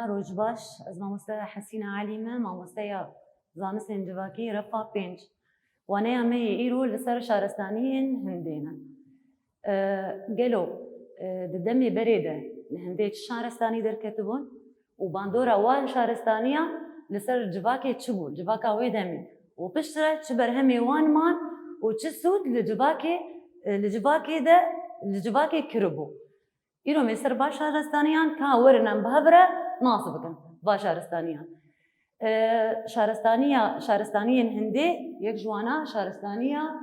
روز باش از مامۆستای حەسینە عەلیمە مامۆستەیە زانستên civakî refa 5 waneya me yê îro li ser şaristaniyên Hindê ne. Gelo di demê berê de li Hindê çi şaristanî derketibûn û bandora wan şaristaniya li ser civakê çi bû, civaka wê demê û piştre çi berhemê wan man û çi sûd li civakê kiribû. Îro me ser baş şaristaniyan ta werin em bi hev re nas bikin baş şaristaniyan. Şaristaniyên Hindê yek ji wan şaristaniya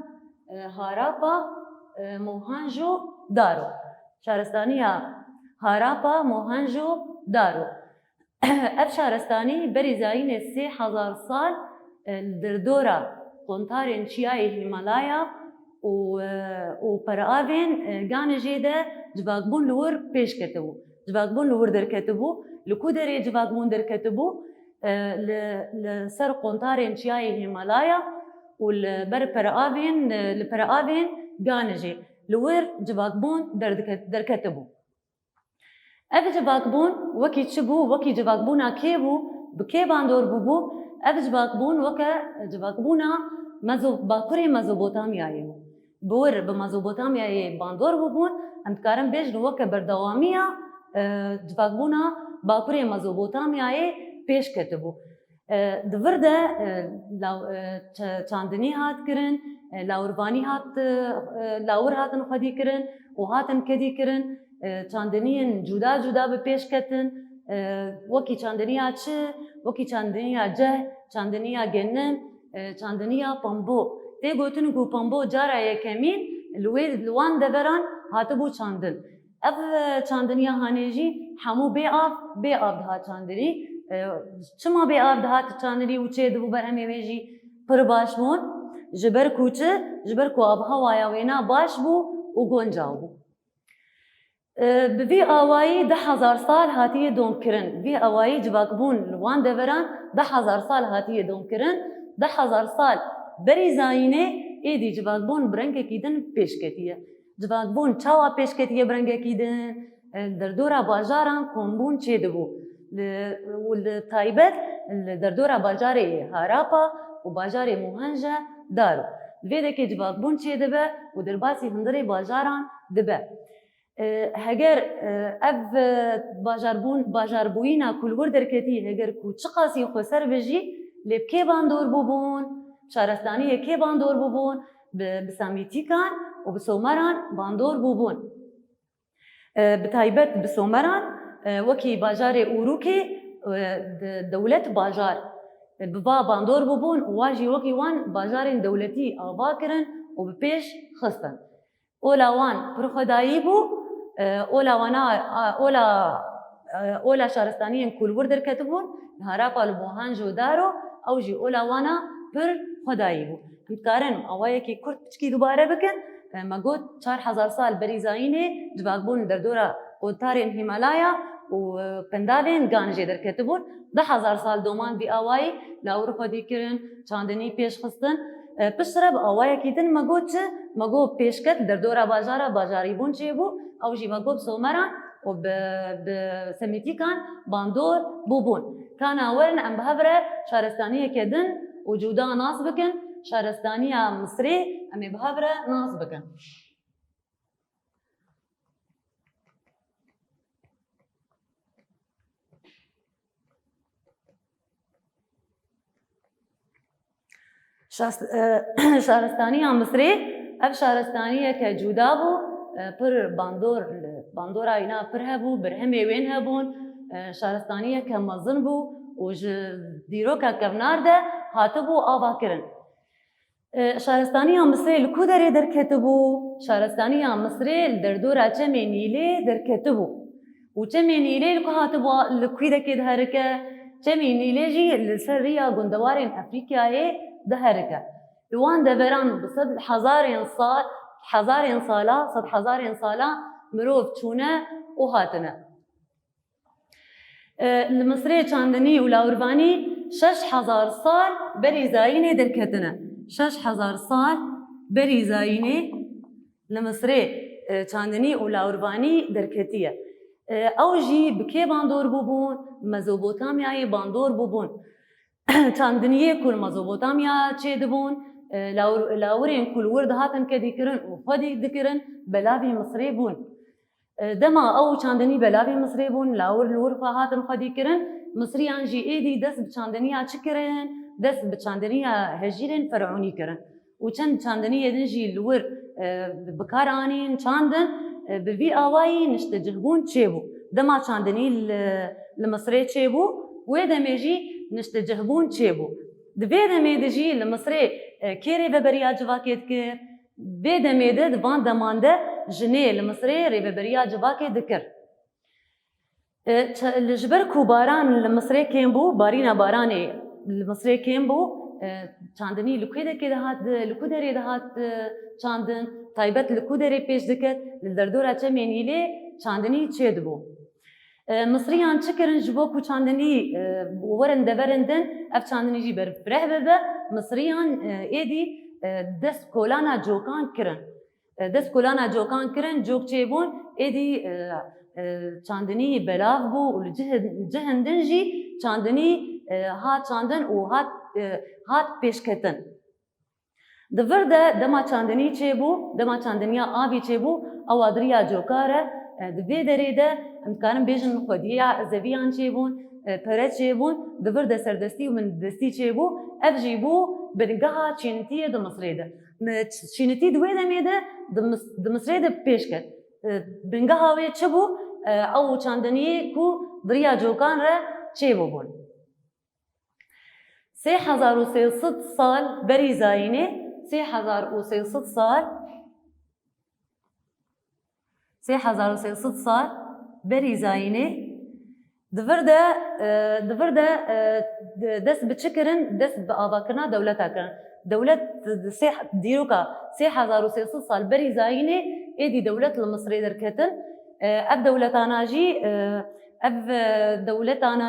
Harappa Mohenjo-Daro. Şaristaniya Harappa Mohenjo-Daro. Ev şaristanî berî zayînê 3000 sal dirdora kontarên çiyayê Himalaya û peravên ganê jê de civakbûn li wir pêş ketibû. Civakbûn li wir derketibû, li ku derê civakbûn derketibû? Li ser kontarên çiyayê Himalaya û li ber peravên ganê jê li wir civakbûn derketibû. Ev civakbûn wekî çi bû, wekî civakbûna kê bû, bi kê bandor bûbû? Ev civakbûn weke civakbûna bakurê Mezopotamyayê bû. Bi wir bi Mezopotamyayê bandor bûbûn, em dikarin bêjin weke berdewamiya civakbûna bakurê Mezopotamyayê pêş ketibû. Di vir de çandinî hat kirin, lawir hatin xwedî kirin û hatin kedî kirin, çandiniyên cuda cuda bi pêş ketin, wekî çandiniya çi, wekî çandiniya ceh, çandiniya genim, çandiniya pambo. Tê gotin ku pambo cara yekemî li wan deveran hatibû çandin. Ev çandiniya hanê jî hemû bê av dihat çandinî. Çima bê av dihat çandinî û çê dibû berhemê wê jî pir baş bûn? Ji ber ku çi? Ji ber ku abhewaya wêna baş bû û goncaw bû. Bi vî awayî 10,000 sal hatiye domkirin. Vî awayî civakbûn li wan deveran 10,000 sal hatiye domkirin. 10,000 sal berî zayînê êdî civakbûn bi rengekî din pêş ketiye. Civakbûn çawa pêş ketiye bi rengekî din? Derdora bajaran kombûn çê dibû. Li taybet li derdora bajarê Harappa û bajarê Mohenjo-Daro. Vê dekê civakbûn çê dibe û derbasî hundirê bajaran dibe. Heger ev bajarbûyîna ku li wir derketî heger ku çi qasî xwe ser bijî lê bi kê bandor bûbûn? Şaristaniyê kê bandor bûbûn? Bi Semîtîkan û bi Someran bandor bûbûn. Bi taybet bi Someran wekî bajarê Urûkê dewlet bajar bi va bandor bûbûn û wa jî wekî wan bajarên dewletî ava kirin û bi pêş xistin. Ola wan pir xwedayî bû, ola şaristaniyên ku li wir derketibûn Harappa li Mohenjo-Daro ew jî ola wana pir xwedayî bû. Em dikarin awayekî kurt piçkî dubare bikin. Me got 4,000 sal berî zayînê civakbûn derdora kontarên Himalaya û pendavên gan jê derketibûn. 10,000 sal doman vî awayî lawir xwedî kirin, çandinî pêş xistin. Piştre bi awayekî din me got çi? Me got pêşket derdora bajarîbûn çê bû. Ew jî me got Someran û bi Semîtîkan bandor bûbûn. Kana werin em bi hev re şaristaniyeke din û cuda nas bikin. Şaristaniya Misrê em ê bi hev re nas bikin. Şaristaniya Misrê ev şaristaniyeke cuda bû, pir bandora wîna pir hebû, berhemê wên hebûn, şaristaniyeke mezin bû û ji dîroka kevnar de hatibû ava kirin. Şaristaniya Misrê li ku derê derketibû? Şaristaniya Misrê li derdora çemê Nîlê derketibû. Û çemê Nîlê li ku hatibû li kwîdekê diherike? Çemê Nîlê jî li ser rêya gundewarên Efrîkayê diherike. Li wan deveran bi sed hezarên sala mirov çûne û hatine. Li Misrê çandinî û lawirvanî 6,000 sal berî zayînê derketine. 6,000 sal berî zayînê li Misrê çandinî û lawirvanî derketiye. او جی بکی باندور بوبون مزوبوتامیا باندور بوبون چاندنیه کل مزوبوتامیا چه دبون لاورین کل ورد هاتن کدی کرن و خودی دکرن بلاوی مصری بون دما او چاندنی بلاوی مصری بون لاور لور هاتن خودی کرن مصریان جی ایدی دست بچاندنیا چکرن دست بچاندنیا هجیرن فرعونی کرن و چند چاندنیه دن جی لور بکارانین چاندن بوی آوایی نشتجهبون چه بو دما چاندنی لمصری چه بو و دمیجی نشتجهبون چه بو دوی دمیده جی لمصری کیری ببریا جواکت کر بی دمیده دوان دمانده جنه لمصری ری ببریا جواکت دکر لجبر کو باران لمصری کم بو بارینا بارانه لمصری کم بو چاندنی لکوده که دهات لکودری دهات چاندن تایبت لکودری پیش دکت لدردورا چه مینیله چاندنی چه دبو مصریان چکرن جبو کو چاندنی ورن دورندن اف چاندنی جی بر فره ببه مصریان ایدی دست کولانا جوکان کرن دست کولانا جوکان کرن جوک چه بون ایدی چاندنی بلاف بو و جهندن جی چاندنی هات چاندن و هات پیشکتن دورده دما چاندنی چه بو دما چاندنیا آبی چه بو او ادریا جوکاره دوی دریده امکانم بیشن خودیا زویان چه بون پره چه بون دورده سردستی و من دستی چه بو اف جی بو بنگاها چینتیه دو مصریده چینتی دوی دمیده دو مصریده پیش کرد بنگاها وی چه بو او چاندنی کو دریا جوکان ره چه بو بون 3300 سال بری زاینه 3300 سال 3300 سال بری زاینه دورده دست بچکرن دست بآواکرنا دولتا کرن دولت دیروکا 3300 سال بری زاینه ایدی دولت المصری درکتن اب دولتانا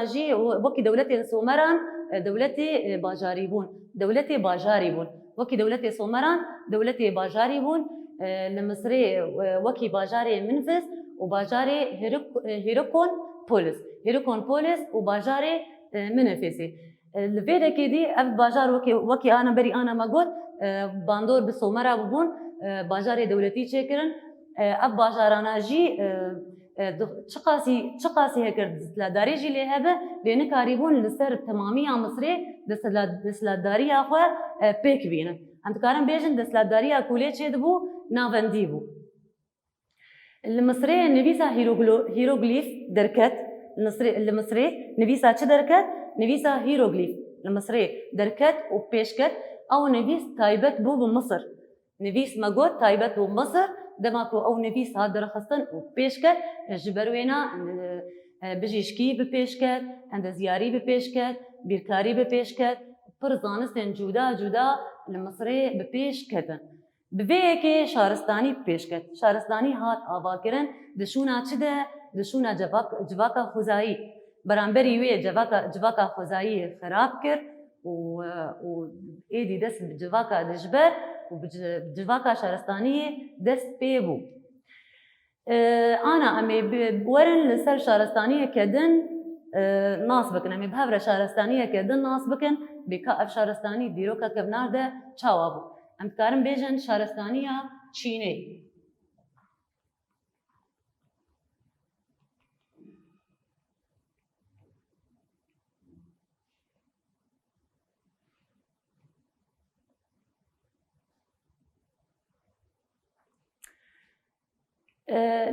جی وکی دولت سومران دولتی باجاری بون وکی دولت سومران دولتی باجاری بون لمصری وکی باجاری منفس و باجاری هیروکون پولس و باجاری منفسی الفيدا كيدي اف باجار وكي انا بري انا ما قلت باندور بسومرا بون باجاري دولتي تشكرن اف باجارانا جي چقاسي هكر لا داريجي لي هبه لين كاريبون لسر تمامي مصري دسلا داري اخو بيك بينا انت كارن بيجن دسلا داري كولي تشدبو نافندي بو المصري نبيسا هيروغليف دركت المصري نبيسا چه دركت نویسا هیروگلیف المصری درکت و پیشکت او نویس تایبت بو بمصر نویس مگود تایبت بو مصر دماکو او نویس ها درخستن و پیشکت جبروینا بجیشکی بپیشکت اندزیاری بپیشکت بیرکاری بپیشکت پر زانستن جدا المصری بپیشکتن بویه که شارستانی بپیشکت شارستانی هات آوا کرن دشونا چه ده دشونا جواکا خوزایی برانبری وی جواکا خوزایی خراب کرد و ایدی دست بجواکا دجبر و بجواکا شارستانی دست پی بو انا امی ورن لسر شارستانی کدن ناس بکن امی بهور شارستانی کدن ناس بکن بکا اف شارستانی دیروکا کبنار ده چاوا بو ام کارم بیجن شارستانی چینه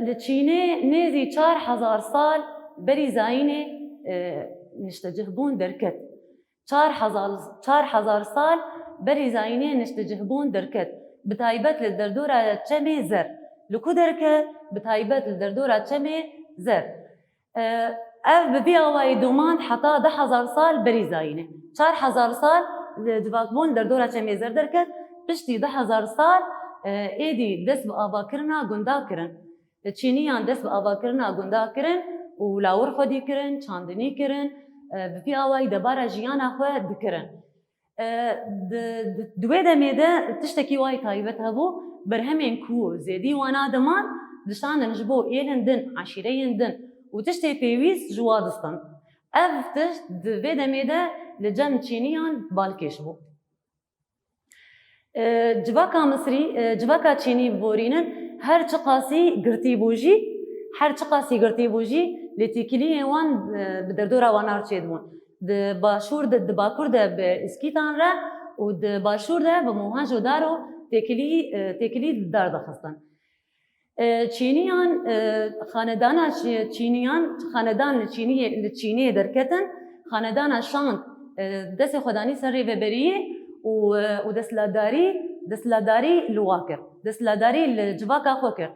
لچینه نیزی 4000 سال بری زاینه نشتجهبون درکت 4000 سال بری زاینه نشتجهبون درکت بتایبت لدردورا چمی زر لکو درکت بتایبت لدردورا چمی زر اف ببی آوای دومان حتا 10000 سال بری زاینه 4000 سال جواکبون دردورا چمی زر درکت پشتی 10000 سال ایدی دست با آوا کرنا گندا کرن چینیان دست با آوا کرنا گندا کرن و لاور خودی کرن چاندنی کرن بپی آوای دبارا جیانا خود دکرن دوی دمیده تشتکی وای تایبت هبو برهمین کو زیدی وانا دمان دشتان نجبو ایلن دن عشیرین دن وتشتي بيويس جوادستان اف تشت دفيدا ميدا لجم تشينيان بالكيش بو جواكا مصري جواكا تشيني بورينن هر تقاسي قرتي بوجي هر تقاسي قرتي بوجي لتيكلي وان بدردورا وانار تشيدمون د باشور د باكور د اسكيتان را ود باشور د بموهاجو دارو تكلي دار دخستان چینیان خاندان چینیان خاندان چینی درکتن خاندان شان دست خدانی سر ریبریه و دستلاداری لواکر دستلاداری لجواکا خوکر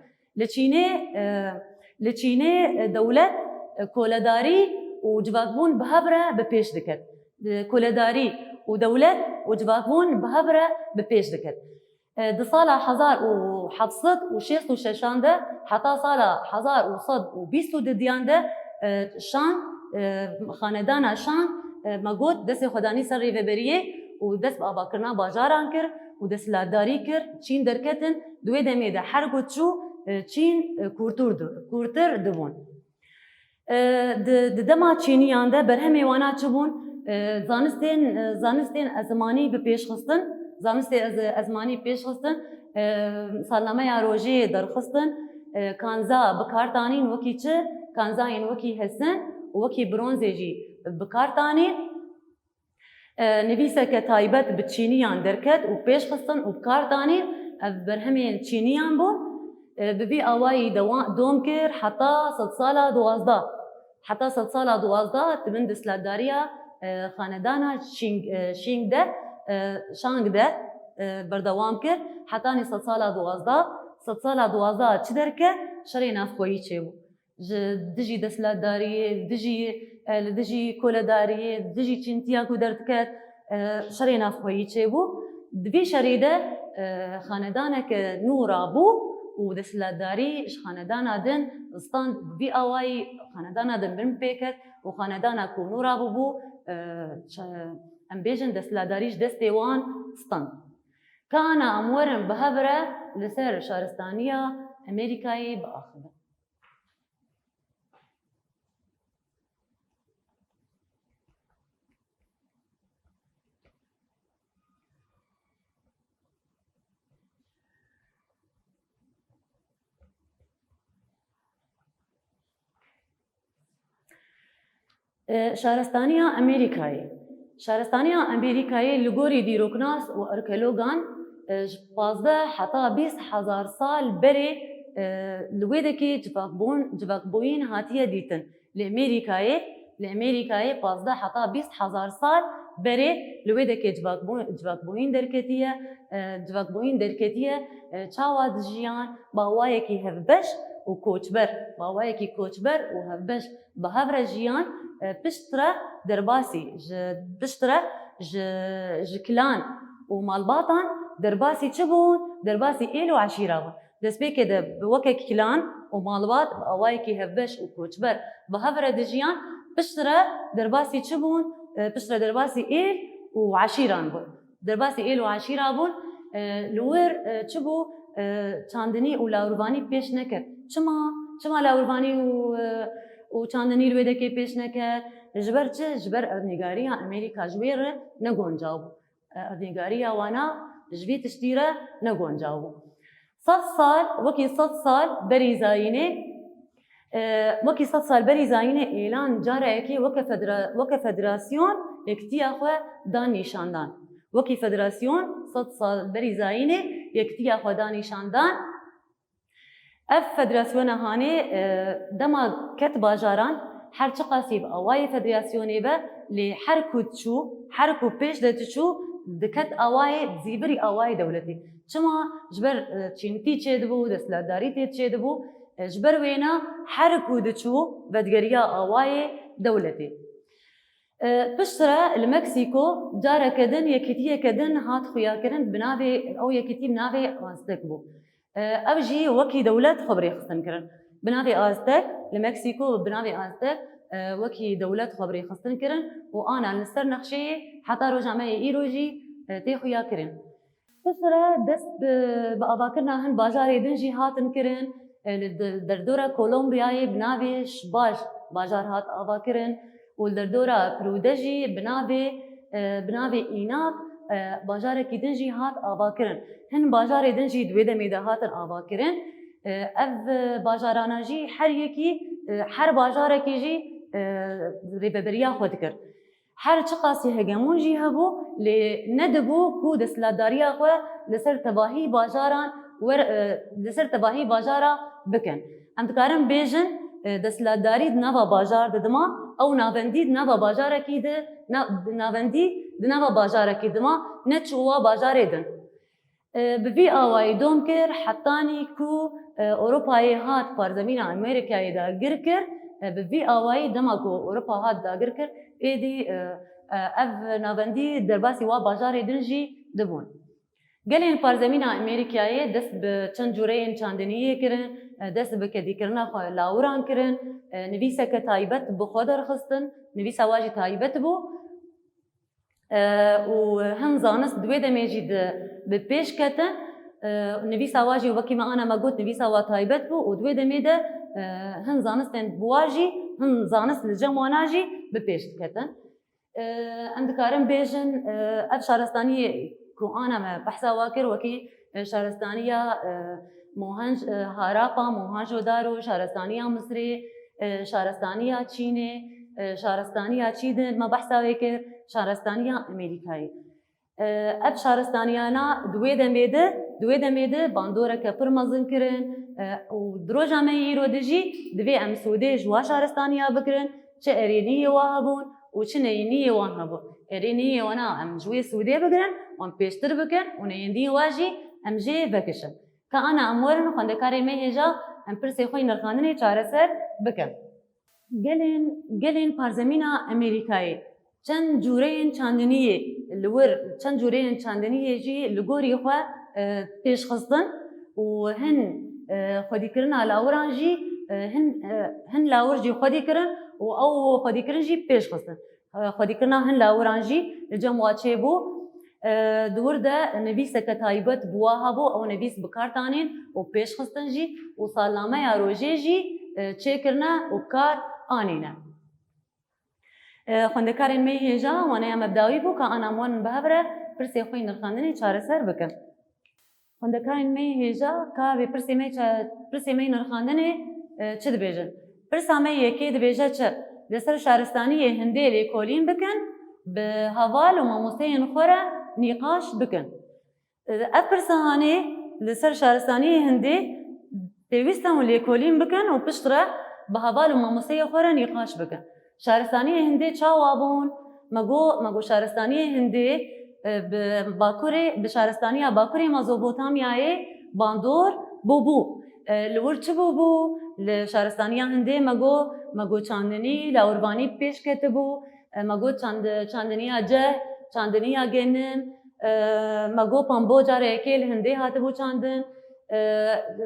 لچینه دولت کولداری و جواکبون بهبره بپیش دکت کولداری و دولت و جواکبون بهبره بپیش دکت د سال 1766 ده حتی سال 1120 دیان ده شان خاندان شان مگود دست خدانی سر ریبریه و دست آبا کرنا باجاران کر و دست لاداری کر چین درکتن دوی دمی ده هر گوت شو چین کورتر دبون دما چینیان ده برهمی وانا چبون زانستین ازمانی به پیش خستن زانستی ازمانی پیش خستن سالنامه روژه درخستن کانزا بکارتانین وکی چه کانزاین وکی حسن وکی برونزه جی بکارتانین نویسه که تایبت به چینیان درکت و پیش خستن و بکارتانین برهمین چینیان بون ببی آوایی دوم کر حتی 100 ساله 12 حتی 100 ساله 12 تبن دستلداریا خاندانا شینگ ده شانگ ده بردوام کرد حتی نی 100 ساله 12 چی درکه شری نافخویی چه بو دجی دستلداری دجی کولداری دجی چینتیا کو درد کرد شری نافخویی چه بو دوی شری ده خاندانه که نورا بو و دستلداری خاندان دن استان بی آوایی خاندان دن برم پیکت و خاندان کو نورا بو ام بیجن دستلاداریش دستی وان ستان کانا امورن بهبره لسر شهرستانیا امریکایی باخده شهرستانیا امریکایی لگوری دیروکناس و ارکلوگان 15 حتی 20,000 سال بری لویده که جواکبوین هاتیه دیتن لامریکایی 15 حتی 20,000 سال بری لویده که جواکبوین درکتیه چاواد جیان باوایی که هفبش و کوچبر و هفبش به هفر جیان پشتره درباسی پشتره کلان و مالباتان درباسی چه بون؟ درباسی ایل و عشیره بون دست بی که بوکه کلان و مالبات آوایی که هفبش و کوچبر به هفر دجیان پشتره درباسی چه بون؟ پشتره درباسی ایل و عشیران بون درباسی ایل و عشیره بون لور چه بو چاندنی و لاوروانی پیش نکرد چما لاوروانی و چاندنی روی دکی پیش نکرد جبر چه جبر اردنگاری امریکا جویر نگونجاو اردنگاری وانا جوی تشتیره نگونجاو 100 سال وکی 100 سال بری زاینه اعلان جاره اکی وک فدراسیون یکتیا خو دان نشاندان وکی فدراسیون 100 سال بری زاینه یکتیا خو دان نشاندان اف فدراسیون هانه دما کت باجاران هر چه قاسیب اوای فدراسیونی به لی هر کو پیش دتشو دکت اوای زیبری اوای دولتی چما جبر چینتی چه دبو دستلداری تی چه دبو جبر وینا هر کو دچو بدگریا اوای دولتی بشرا المكسيكو جارة كدن يكتيه كدن هات خويا كدن بنابي او يكتي بنابي واستكبو أبجي وكي دولة خبري خصن كرن بنابي آزتك لمكسيكو بنابي آزتك وكي دولة خبري خصن كرن وأنا نستر نخشي حتى رجع معي إيروجي تيخويا كرن بسرعة دست بأباكرنا هن باجاري دنجي هاتن كرن دردورا کولومبیای بناویش باجار هات آوا کرن و دردورا پرودجی بناوی ایناب باجار کی دنجی هات آوا کرن هن باجار دنجی دوی دمی ده هاتن آوا کرن اف باجارانا جی هر باجار کی جی ریبریا خود کرد هر چقاسی هجمون جی هبو لندبو کو دستلاداریا خو لسر تباهی باجاران ور لسر تباهی باجارا بکن ام دکارم بیجن دستلاداری نوا باجار ددما او ناوندی نوا باجار کی ده ناوندی نوا باجار کی دما نچوا باجار دن بفي آوای دوم کر حتانی کو اروپای هات پر زمین امریکای دا گر کر بفي آوای دما کو اروپا هات دا گر کر ایدی اف ناوندی درباسی وا باجار دنجی دبون گلین پر زمین امریکای دست به چند جورین چاندنیه کرن دست به کدی کرنا خو لاوران کرن نویسه که تایبت بخودر خستن نویسه واجی تایبت بو و هم زانست دوی دمیجی به پیش کتن نویسه واجی وکی ما انا مگوت نویسه وا تایبت بو و دوی دمیده هم زانستن بواجی هم زانست لجمواناجی به پیش کتن ام دکارم بیجن اف شارستانی کو انا بحثا واکر وکی شارستانیا موهنج هاراپا موهنجودارو شارستانیا مصری شارستانیا چینه شارستانیا چیدن ما بحثا وکر شارستانیا امریکایی اف شارستانیانا دوی دمیده باندوره که پر مزن کرن و دروجا میرو دجی دوی ام سوده جوا شارستانیا بکرن چه ارینی وهبون و چه نینی وهبون ارینی وانا ام جوی سوده بکرن وام پیشتر بکن و نیندی واجی ام جی بکشن که انا امورن خواندکاری میهجا ام پرسی خوی نرخاندنی چاره سر بکن گلین پارزمینا امریکایی چند جورین چاندنیه لور چند جورین چاندنیه جی لگوری خو پیش خستن و هن خودی کرنا لاوران جی هن لاور جی خودی کرن و او خودی کرن جی پیش خستن خودی کرنا هن لاوران جی جمع چه بو دور ده نویس که تایبت بوها بو او نویس بکارتانین و پیش خستن جی و سالنامه یا روژه جی چه کرنا و کار آنینه خوندکارین می هیجا وانه مبداوی بو که انا مون بهبره پرسی خوی نرخاندنی چاره سر بکن خوندکارین می هیجا که به پرسی می نرخاندنی چه دبیجن پرسا می یکی دبیجه چه لسر شارستانی هنده لیکولین بکن به حوال و ماموسین خوره نقاش بکن اف پرسا هانه لسر شارستانی هنده پیوستن و لیکولین بکن و پشتره به حوال و ماموسین خوره نقاش بکن شارستانی هنده چا وابون مگو شارستانی هنده به شارستانی باکوری مزوپوتامیای باندور بوبو لور چه بوبو لشارستانی هنده مگو چاندنی لاوربانی پیش کته بو مگو چاندنی جه چاندنی گنم مگو پامبو جاره اکیل هنده هاته بو چاندن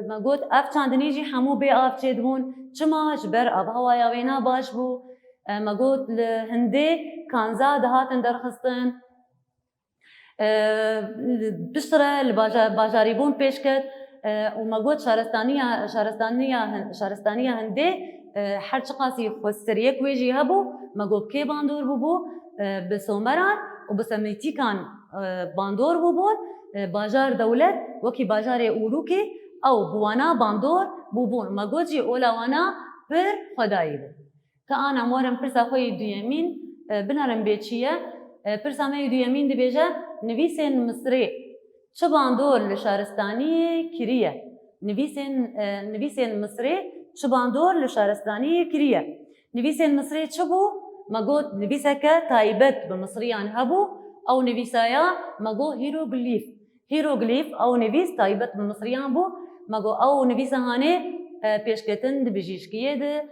مگو اف چاندنی جی همو به آف چید بون چما جبر آب هوایا وینا باش بو مگوت هنده کانزا دهاتن درخستن بشتره باجاری بون پیش کرد و مگوت شارستانیا هنده هر چقاسی خستریه کویجی هبو مگوت که باندور بو بسومران و بسمیتیکان باندور بو باجار دولت وکی باجار اوروکی او بوانا باندور بون مگوت جی اولاوانا پر خدایی بو که آنا مورم پرسا خوی دویمین بنارم بیچیه پرسا می دویمین دی بیجه نویسین مصری چه باندور لشارستانی کریه نویسین مصری چه باندور لشارستانی کریه نویسین مصری چه بو مگوت نویسه که تایبت به مصریان هبو او نویسایا مگو هیروگلیف او نویس تایبت به مصریان بو مگو او نویسه هانه پیشکتن دی بجیشکیه ده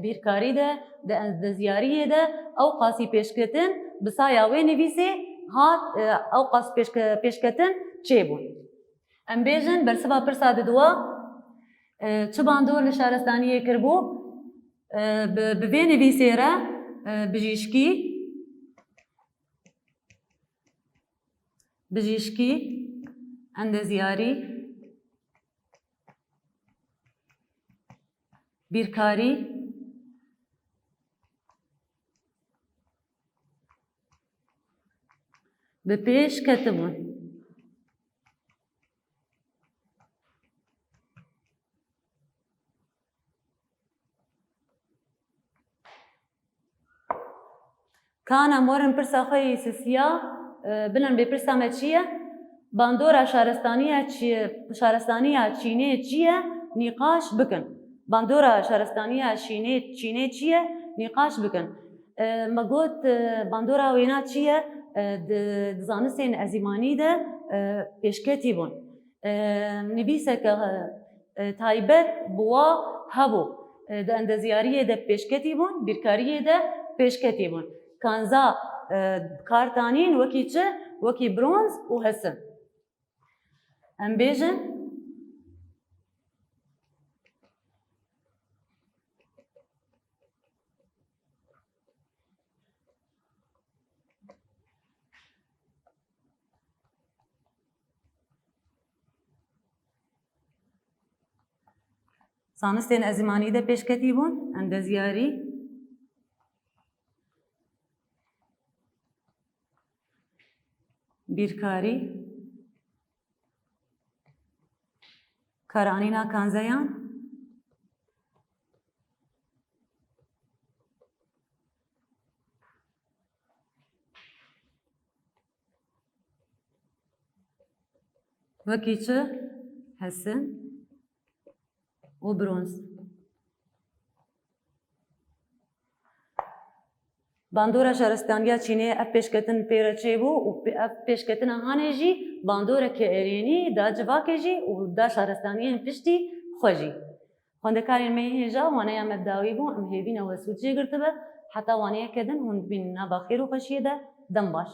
بیرکاری ده زیاریه ده او قاسی پیشکتن بسایا وی نویسه هات او قاس پیشکتن چه بون ام بیجن برسبا پرسا دوا چه باندور لشارستانیه کربو بوی نویسه را بجیشکی اند زیاری بیرکاری bi pêş ketibûn. Kana morin pirsa xwe yê sisiya bilin bê pirsa me çi ye? Bandora şarestaniya Çînê çi ye? Nîqaş bikin. Bandora şarestaniya Çînê çi ye? Nîqaş bikin. Me got bandora wêna çi ye? Di zanistên ezîmanî de pêşketî bûn. Nivîseke taybet bi wa hebû. Di endeziyariyê de pêşketî bûn, bîrkariyê de pêşketî bûn. Kanza kartanîn wekî çi? Wekî bronz û hesin. Em bêjin zanistên ezîmanî de pêşketî bûn, endeziyarî, bîrkarî, karanîna kanzeyan, wekî çi? Hesin û bronz. Bandora şarestaniya Çînê ev pêşketin pê re çêbû û ev pêşketina hanê jî bandoreke êrênî da civakê jî û da şarestaniyên piştî xwe jî. Xwendekarên me yên hêja waneya mebdawî bû em hêvîne Wesûd jêgirtibe heta waneyeke din hûn dibînin nava xêr û xweşiyê de dem baş.